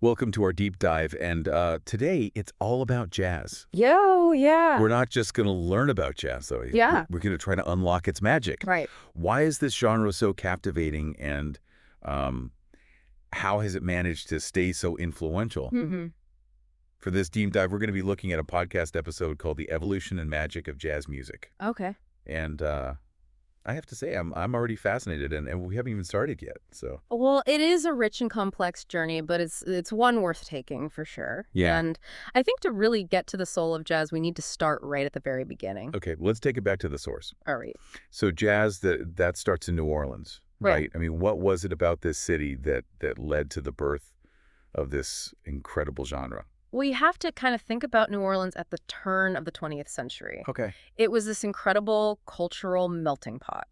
Welcome to our deep dive, and today it's all about jazz. Yo, yeah. We're not just going to learn about jazz, though. Yeah. We're going to try to unlock its magic. Right. Why is this genre so captivating, and um, how has it managed to stay so influential? Mm-hmm. For this deep dive, we're going to be looking at a podcast episode called The Evolution and Magic of Jazz Music. Okay. And I have to say, I'm already fascinated, and we haven't even started yet. So Well, it is a rich and complex journey, but it's one worth taking for sure. Yeah. And I think to really get to the soul of jazz, we need to start right at the very beginning. Okay, let's take it back to the source. All right. So jazz, that starts in New Orleans, Right. right? I mean, what was it about this city that led to the birth of this incredible genre? Well, you have to kind of think about New Orleans at the turn of the 20th century. Okay. It was this incredible cultural melting pot.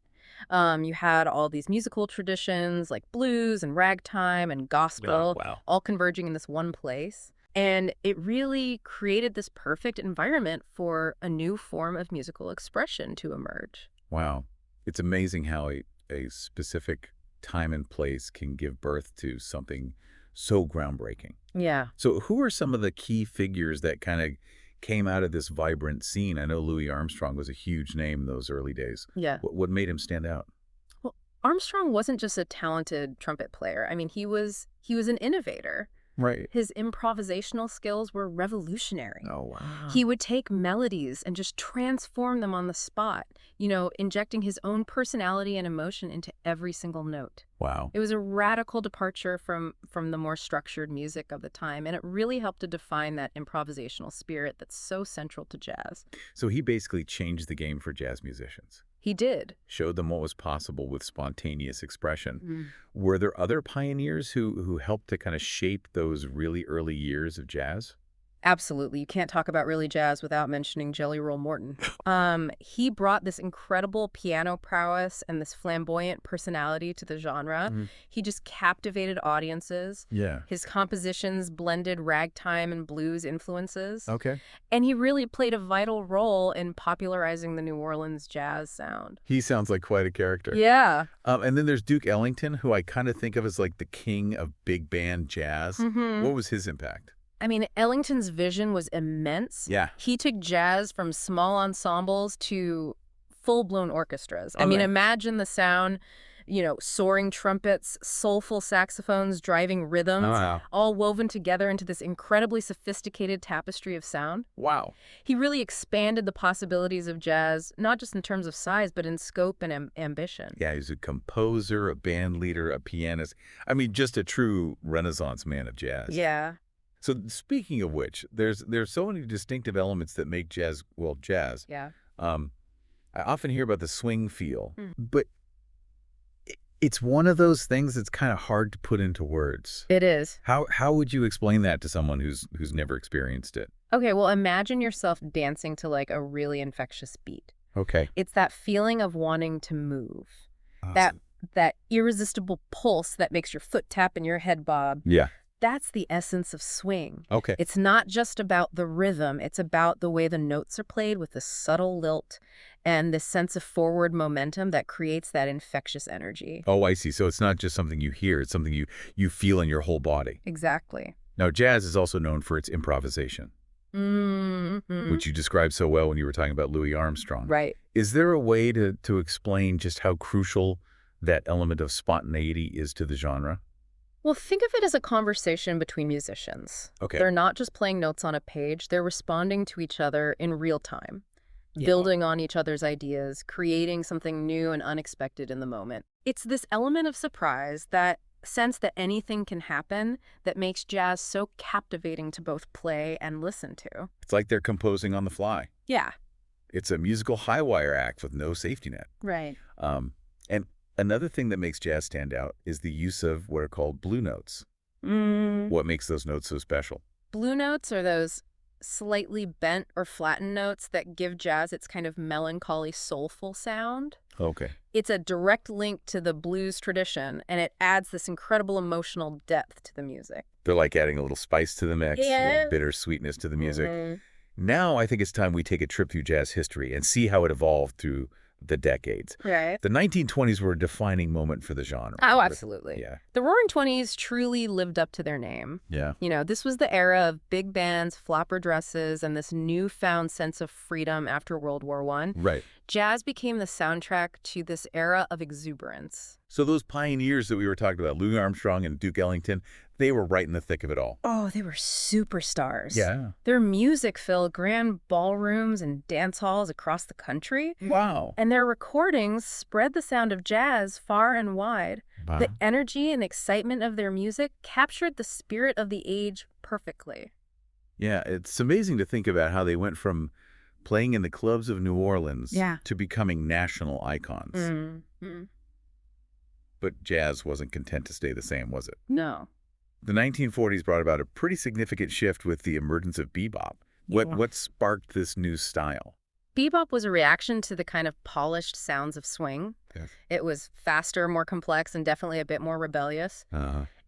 You had all these musical traditions like blues and ragtime and gospel, Wow. all converging in this one place. And it really created this perfect environment for a new form of musical expression to emerge. Wow. It's amazing how a specific time and place can give birth to something so groundbreaking. Yeah. So who are some of the key figures that kind of came out of this vibrant scene? I know Louis Armstrong was a huge name in those early days. Yeah. What made him stand out? Well, Armstrong wasn't just a talented trumpet player. I mean, he was an innovator. Right. His improvisational skills were revolutionary. Oh, wow. He would take melodies and just transform them on the spot, injecting his own personality and emotion into every single note. Wow. It was a radical departure from the more structured music of the time, and it really helped to define that improvisational spirit that's so central to jazz. So he basically changed the game for jazz musicians. He did. Showed them what was possible with spontaneous expression. Were there other pioneers who helped to kind of shape those really early years of jazz? Absolutely. You can't talk about really jazz without mentioning Jelly Roll Morton. He brought this incredible piano prowess and this flamboyant personality to the genre. He just captivated audiences. Yeah. His compositions blended ragtime and blues influences. Okay. And he really played a vital role in popularizing the New Orleans jazz sound. He sounds like quite a character. Yeah. And then there's Duke Ellington, who I kind of think of as like the king of big band jazz. What was his impact? I mean, Ellington's vision was immense. Yeah. He took jazz from small ensembles to full-blown orchestras. I mean, imagine the sound, soaring trumpets, soulful saxophones, driving rhythms, Wow. all woven together into this incredibly sophisticated tapestry of sound. Wow. He really expanded the possibilities of jazz, not just in terms of size, but in scope and ambition. Yeah, he's a composer, a band leader, a pianist. I mean, just a true Renaissance man of jazz. Yeah. So speaking of which, there's so many distinctive elements that make jazz, jazz. Yeah. I often hear about the swing feel, but it's one of those things that's kind of hard to put into words. It is. How would you explain that to someone who's never experienced it? Okay, well, imagine yourself dancing to like a really infectious beat. Okay. It's that feeling of wanting to move. That irresistible pulse that makes your foot tap and your head bob. Yeah. That's the essence of swing. Okay. It's not just about the rhythm. It's about the way the notes are played with the subtle lilt and the sense of forward momentum that creates that infectious energy. Oh, I see. So it's not just something you hear. It's something you feel in your whole body. Exactly. Now, jazz is also known for its improvisation, which you described so well when you were talking about Louis Armstrong. Right. Is there a way to explain just how crucial that element of spontaneity is to the genre? Well, think of it as a conversation between musicians. Okay. They're not just playing notes on a page. They're responding to each other in real time, building on each other's ideas, creating something new and unexpected in the moment. It's this element of surprise, that sense that anything can happen, that makes jazz so captivating to both play and listen to. It's like they're composing on the fly. Yeah. It's a musical high-wire act with no safety net. Right. And another thing that makes jazz stand out is the use of what are called blue notes. What makes those notes so special? Blue notes are those slightly bent or flattened notes that give jazz its kind of melancholy, soulful sound. Okay. It's a direct link to the blues tradition, and it adds this incredible emotional depth to the music. They're like adding a little spice to the mix, a little bitter sweetness to the music. Now I think it's time we take a trip through jazz history and see how it evolved through the decades. Right. The 1920s were a defining moment for the genre. Oh, absolutely. Yeah. The Roaring Twenties truly lived up to their name. Yeah. This was the era of big bands, flopper dresses, and this newfound sense of freedom after World War I. Right. Jazz became the soundtrack to this era of exuberance. So those pioneers that we were talking about, Louis Armstrong and Duke Ellington, they were right in the thick of it all. Oh, they were superstars. Yeah. Their music filled grand ballrooms and dance halls across the country. Wow. And their recordings spread the sound of jazz far and wide. Wow. The energy and excitement of their music captured the spirit of the age perfectly. Yeah, it's amazing to think about how they went from playing in the clubs of New Orleans to becoming national icons. Mm-hmm. But jazz wasn't content to stay the same, was it? No. The 1940s brought about a pretty significant shift with the emergence of bebop. What sparked this new style? Bebop was a reaction to the kind of polished sounds of swing. Yes. It was faster, more complex, and definitely a bit more rebellious.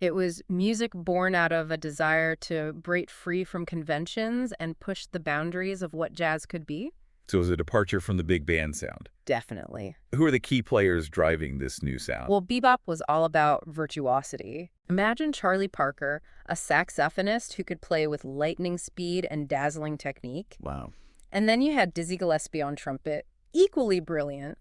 It was music born out of a desire to break free from conventions and push the boundaries of what jazz could be. So it was a departure from the big band sound. Definitely. Who are the key players driving this new sound? Well, bebop was all about virtuosity. Imagine Charlie Parker, a saxophonist who could play with lightning speed and dazzling technique. Wow. And then you had Dizzy Gillespie on trumpet, equally brilliant,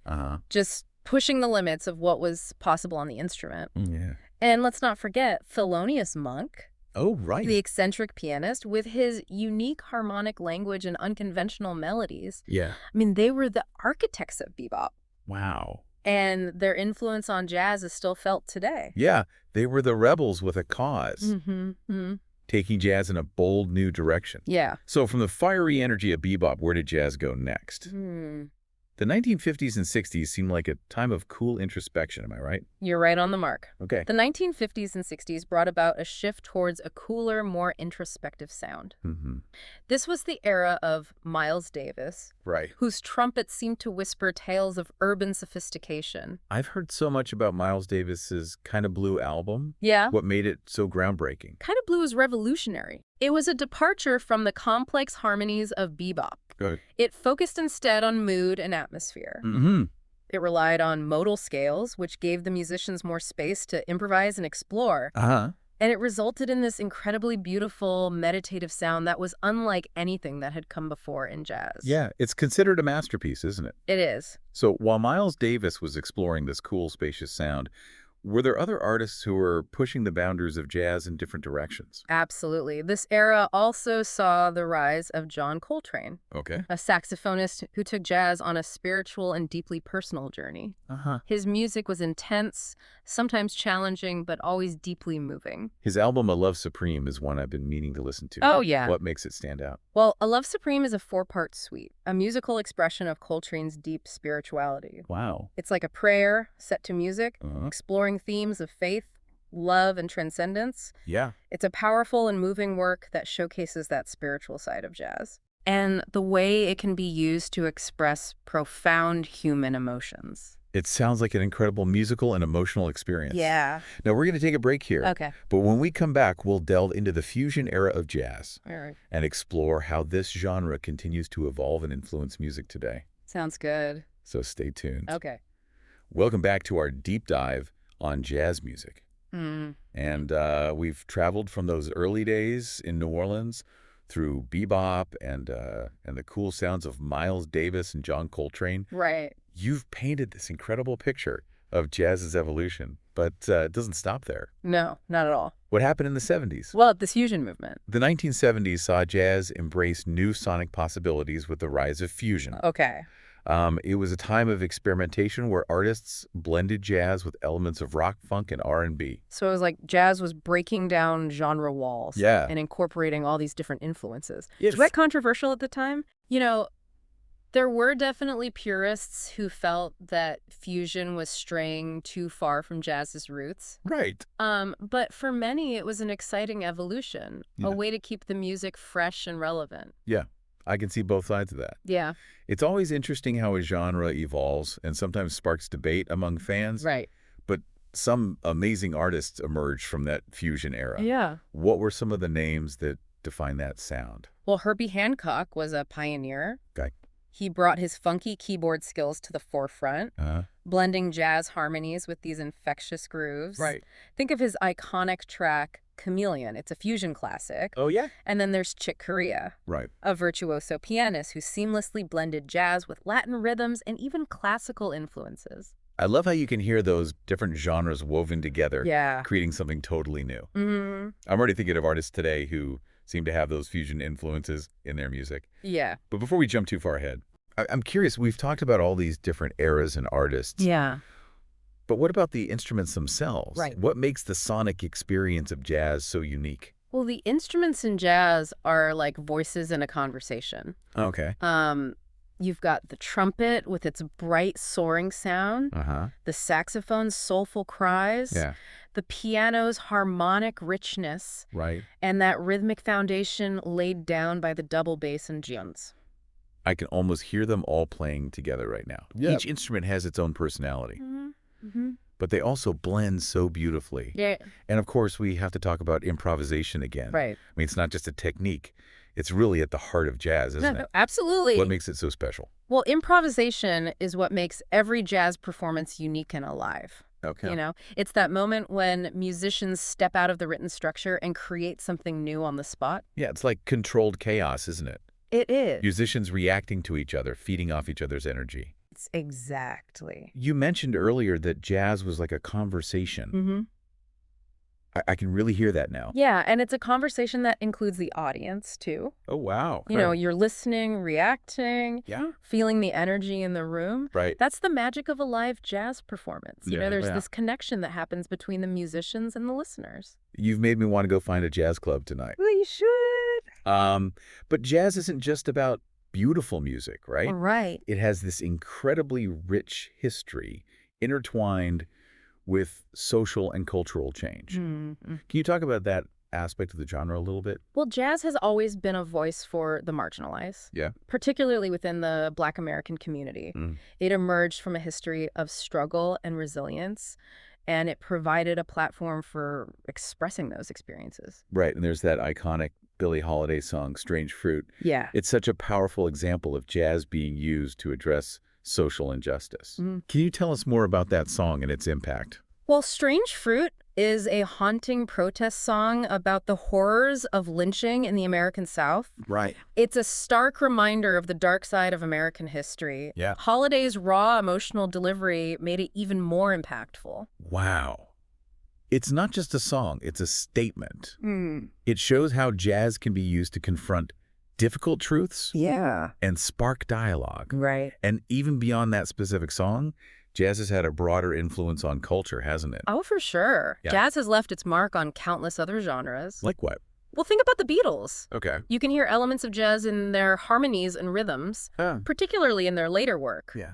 just pushing the limits of what was possible on the instrument. Yeah. And let's not forget Thelonious Monk. Oh, right. The eccentric pianist with his unique harmonic language and unconventional melodies. Yeah. I mean, they were the architects of bebop. Wow. And their influence on jazz is still felt today. Yeah, they were the rebels with a cause, Mm-hmm. taking jazz in a bold new direction. Yeah. So from the fiery energy of bebop, where did jazz go next? The 1950s and 60s seemed like a time of cool introspection, am I right? You're right on the mark. Okay. The 1950s and 60s brought about a shift towards a cooler, more introspective sound. This was the era of Miles Davis, Right. whose trumpet seemed to whisper tales of urban sophistication. I've heard so much about Miles Davis's Kinda Blue album. Yeah. What made it so groundbreaking? Kinda Blue was revolutionary. It was a departure from the complex harmonies of bebop. Good. It focused instead on mood and atmosphere. It relied on modal scales, which gave the musicians more space to improvise and explore. And it resulted in this incredibly beautiful, meditative sound that was unlike anything that had come before in jazz. Yeah, it's considered a masterpiece, isn't it? It is. So while Miles Davis was exploring this cool, spacious sound, were there other artists who were pushing the boundaries of jazz in different directions? Absolutely. This era also saw the rise of John Coltrane, Okay. a saxophonist who took jazz on a spiritual and deeply personal journey. His music was intense, sometimes challenging, but always deeply moving. His album, A Love Supreme, is one I've been meaning to listen to. Oh, yeah. What makes it stand out? Well, A Love Supreme is a 4-part suite, a musical expression of Coltrane's deep spirituality. Wow. It's like a prayer set to music, exploring themes of faith, love, and transcendence. Yeah. It's a powerful and moving work that showcases that spiritual side of jazz and the way it can be used to express profound human emotions. It sounds like an incredible musical and emotional experience. Yeah. Now, we're going to take a break here. Okay. But when we come back, we'll delve into the fusion era of jazz All right. and explore how this genre continues to evolve and influence music today. Sounds good. So stay tuned. Okay. Welcome back to our deep dive on jazz music. And we've traveled from those early days in New Orleans through bebop and the cool sounds of Miles Davis and John Coltrane. Right. You've painted this incredible picture of jazz's evolution, but it doesn't stop there. No, not at all. What happened in the 70s? Well, the fusion movement. The 1970s saw jazz embrace new sonic possibilities with the rise of fusion. Okay. It was a time of experimentation where artists blended jazz with elements of rock, funk, and R&B. So it was like jazz was breaking down genre walls and incorporating all these different influences. Yes. Was that controversial at the time? There were definitely purists who felt that fusion was straying too far from jazz's roots. Right. But for many, it was an exciting evolution, a way to keep the music fresh and relevant. Yeah, I can see both sides of that. Yeah. It's always interesting how a genre evolves and sometimes sparks debate among fans. Right. But some amazing artists emerged from that fusion era. Yeah. What were some of the names that define that sound? Well, Herbie Hancock was a pioneer. Okay. He brought his funky keyboard skills to the forefront, Uh-huh. blending jazz harmonies with these infectious grooves. Right. Think of his iconic track, Chameleon. It's a fusion classic. Oh, yeah? And then there's Chick Corea, Right. a virtuoso pianist who seamlessly blended jazz with Latin rhythms and even classical influences. I love how you can hear those different genres woven together, Yeah. creating something totally new. Mm-hmm. I'm already thinking of artists today who seem to have those fusion influences in their music. Yeah. But before we jump too far ahead, I'm curious, we've talked about all these different eras and artists. Yeah. But what about the instruments themselves? Right. What makes the sonic experience of jazz so unique? Well, the instruments in jazz are like voices in a conversation. Okay. You've got the trumpet with its bright soaring sound, Uh-huh. the saxophone's soulful cries, Yeah. the piano's harmonic richness, Right. and that rhythmic foundation laid down by the double bass and gions. I can almost hear them all playing together right now. Yep. Each instrument has its own personality, Mm-hmm. but they also blend so beautifully. Yeah, And of course, we have to talk about improvisation again. right. I mean, it's not just a technique. It's really at the heart of jazz, isn't No, it? absolutely. What makes it so special? Well, improvisation is what makes every jazz performance unique and alive. Okay. You know, it's that moment when musicians step out of the written structure and create something new on the spot. Yeah, it's like controlled chaos, isn't it? It is. Musicians reacting to each other, feeding off each other's energy. It's exactly. You mentioned earlier that jazz was like a conversation. Mm-hmm. I can really hear that now. Yeah, and it's a conversation that includes the audience, too. Oh, wow. You know, you're listening, reacting, Yeah. feeling the energy in the room. Right. That's the magic of a live jazz performance. You Yeah, know, there's yeah. this connection that happens between the musicians and the listeners. You've made me want to go find a jazz club tonight. Well, you should. But jazz isn't just about beautiful music, right? Right. It has this incredibly rich history intertwined with social and cultural change. Mm-hmm. Can you talk about that aspect of the genre a little bit? Well, jazz has always been a voice for the marginalized, Yeah. particularly within the Black American community. Mm. It emerged from a history of struggle and resilience, and it provided a platform for expressing those experiences. Right, and there's that iconic Billie Holiday song, Strange Fruit. Yeah. It's such a powerful example of jazz being used to address social injustice. Mm. Can you tell us more about that song and its impact? Well, Strange Fruit is a haunting protest song about the horrors of lynching in the American South. Right. It's a stark reminder of the dark side of American history. Yeah. Holiday's raw emotional delivery made it even more impactful. Wow. It's not just a song, it's a statement. Mm. It shows how jazz can be used to confront difficult truths Yeah. and spark dialogue. Right. And even beyond that specific song, jazz has had a broader influence on culture, hasn't it? Oh, for sure. Yeah. Jazz has left its mark on countless other genres. Like what? Well, think about the Beatles. Okay. You can hear elements of jazz in their harmonies and rhythms, Yeah. particularly in their later work. Yeah.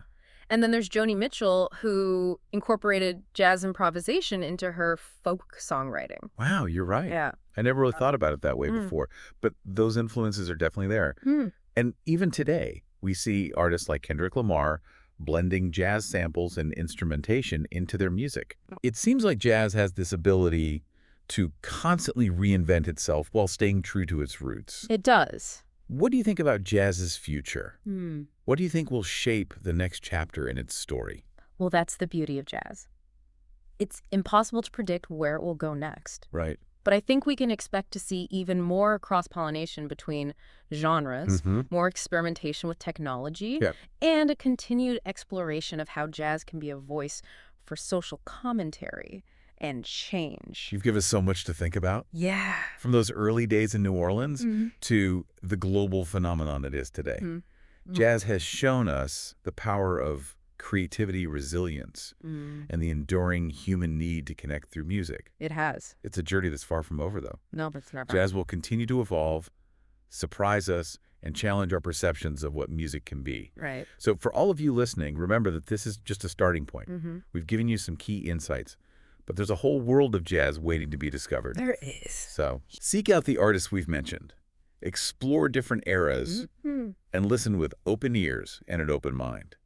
And then there's Joni Mitchell, who incorporated jazz improvisation into her folk songwriting. Wow, you're right. Yeah. I never really thought about it that way Mm. before, but those influences are definitely there. Mm. And even today, we see artists like Kendrick Lamar blending jazz samples and instrumentation into their music. It seems like jazz has this ability to constantly reinvent itself while staying true to its roots. It does. What do you think about jazz's future? Hmm. What do you think will shape the next chapter in its story? Well, that's the beauty of jazz. It's impossible to predict where it will go next. Right. But I think we can expect to see even more cross-pollination between genres, more experimentation with technology, Yep. and a continued exploration of how jazz can be a voice for social commentary and change. You've given us so much to think about. Yeah. From those early days in New Orleans Mhm. to the global phenomenon it is today. Mhm. Jazz has shown us the power of creativity, resilience, Mm. and the enduring human need to connect through music. It has. It's a journey that's far from over, though. No, but it's never. Jazz will continue to evolve, surprise us, and challenge our perceptions of what music can be. Right. So for all of you listening, remember that this is just a starting point. Mm-hmm. We've given you some key insights, but there's a whole world of jazz waiting to be discovered. There is. So seek out the artists we've mentioned, explore different eras, Mm-hmm. and listen with open ears and an open mind.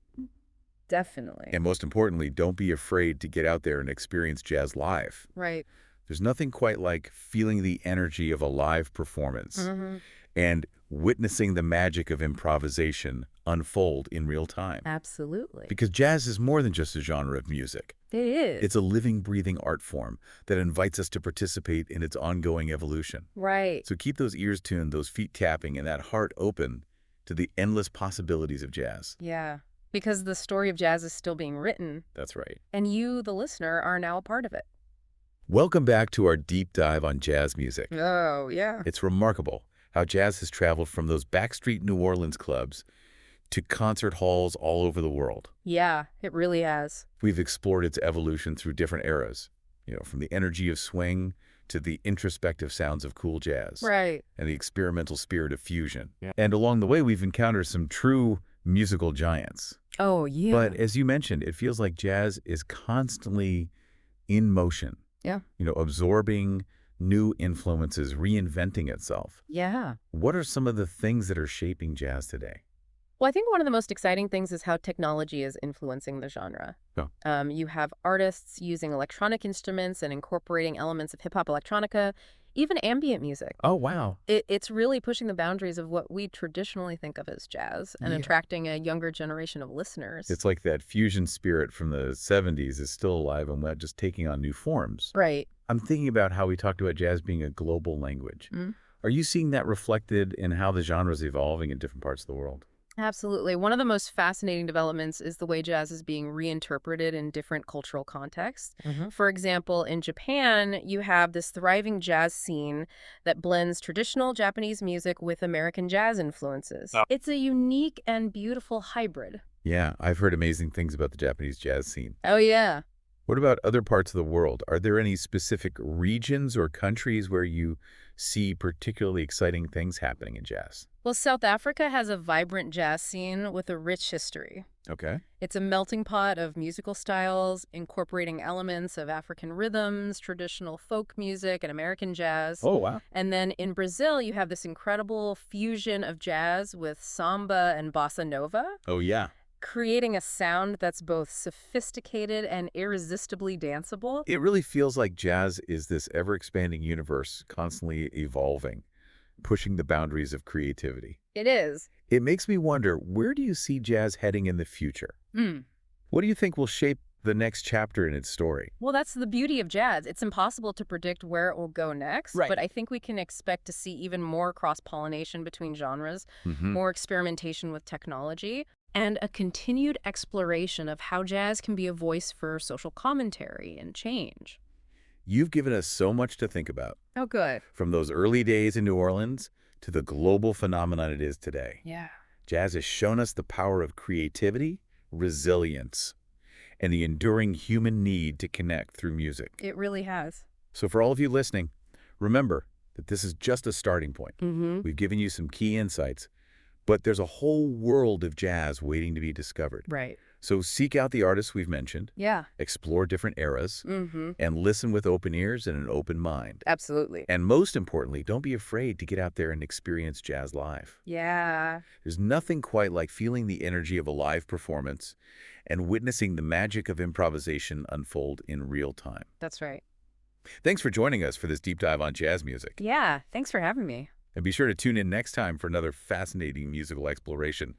Definitely. And most importantly, don't be afraid to get out there and experience jazz live. Right. There's nothing quite like feeling the energy of a live performance Mm-hmm. and witnessing the magic of improvisation unfold in real time. Absolutely. Because jazz is more than just a genre of music. It is. It's a living, breathing art form that invites us to participate in its ongoing evolution. Right. So keep those ears tuned, those feet tapping, and that heart open to the endless possibilities of jazz. Yeah. Because the story of jazz is still being written. That's right. And you, the listener, are now a part of it. Welcome back to our deep dive on jazz music. Oh, yeah. It's remarkable how jazz has traveled from those backstreet New Orleans clubs to concert halls all over the world. Yeah, it really has. We've explored its evolution through different eras, from the energy of swing to the introspective sounds of cool jazz. Right. And the experimental spirit of fusion. Yeah. And along the way, we've encountered some true musical giants. Oh, yeah. But as you mentioned, it feels like jazz is constantly in motion. Yeah. Absorbing new influences, reinventing itself. Yeah. What are some of the things that are shaping jazz today? Well, I think one of the most exciting things is how technology is influencing the genre. Yeah. You have artists using electronic instruments and incorporating elements of hip-hop electronica, even ambient music. Oh, wow. It's really pushing the boundaries of what we traditionally think of as jazz and attracting a younger generation of listeners. It's like that fusion spirit from the 70s is still alive and just taking on new forms. Right. I'm thinking about how we talked about jazz being a global language. Are you seeing that reflected in how the genre is evolving in different parts of the world? Absolutely. One of the most fascinating developments is the way jazz is being reinterpreted in different cultural contexts. For example, in Japan, you have this thriving jazz scene that blends traditional Japanese music with American jazz influences. It's a unique and beautiful hybrid. Yeah, I've heard amazing things about the Japanese jazz scene. Oh, yeah. What about other parts of the world? Are there any specific regions or countries where you see particularly exciting things happening in jazz? Well, South Africa has a vibrant jazz scene with a rich history. Okay. It's a melting pot of musical styles, incorporating elements of African rhythms, traditional folk music, and American jazz. Oh, wow. And then in Brazil, you have this incredible fusion of jazz with samba and bossa nova, Oh, yeah. creating a sound that's both sophisticated and irresistibly danceable. It really feels like jazz is this ever-expanding universe, constantly evolving, pushing the boundaries of creativity. It is. It makes me wonder, where do you see jazz heading in the future? What do you think will shape the next chapter in its story? Well, that's the beauty of jazz. It's impossible to predict where it will go next, Right. but I think we can expect to see even more cross-pollination between genres, more experimentation with technology, and a continued exploration of how jazz can be a voice for social commentary and change. You've given us so much to think about, Oh, good. from those early days in New Orleans to the global phenomenon it is today. Yeah. Jazz has shown us the power of creativity, resilience, and the enduring human need to connect through music. It really has. So for all of you listening, remember that this is just a starting point. Mm-hmm. We've given you some key insights, but there's a whole world of jazz waiting to be discovered. Right. So seek out the artists we've mentioned, Yeah. explore different eras, Mm-hmm. and listen with open ears and an open mind. Absolutely. And most importantly, don't be afraid to get out there and experience jazz live. Yeah. There's nothing quite like feeling the energy of a live performance and witnessing the magic of improvisation unfold in real time. That's right. Thanks for joining us for this deep dive on jazz music. Yeah. Thanks for having me. And be sure to tune in next time for another fascinating musical exploration.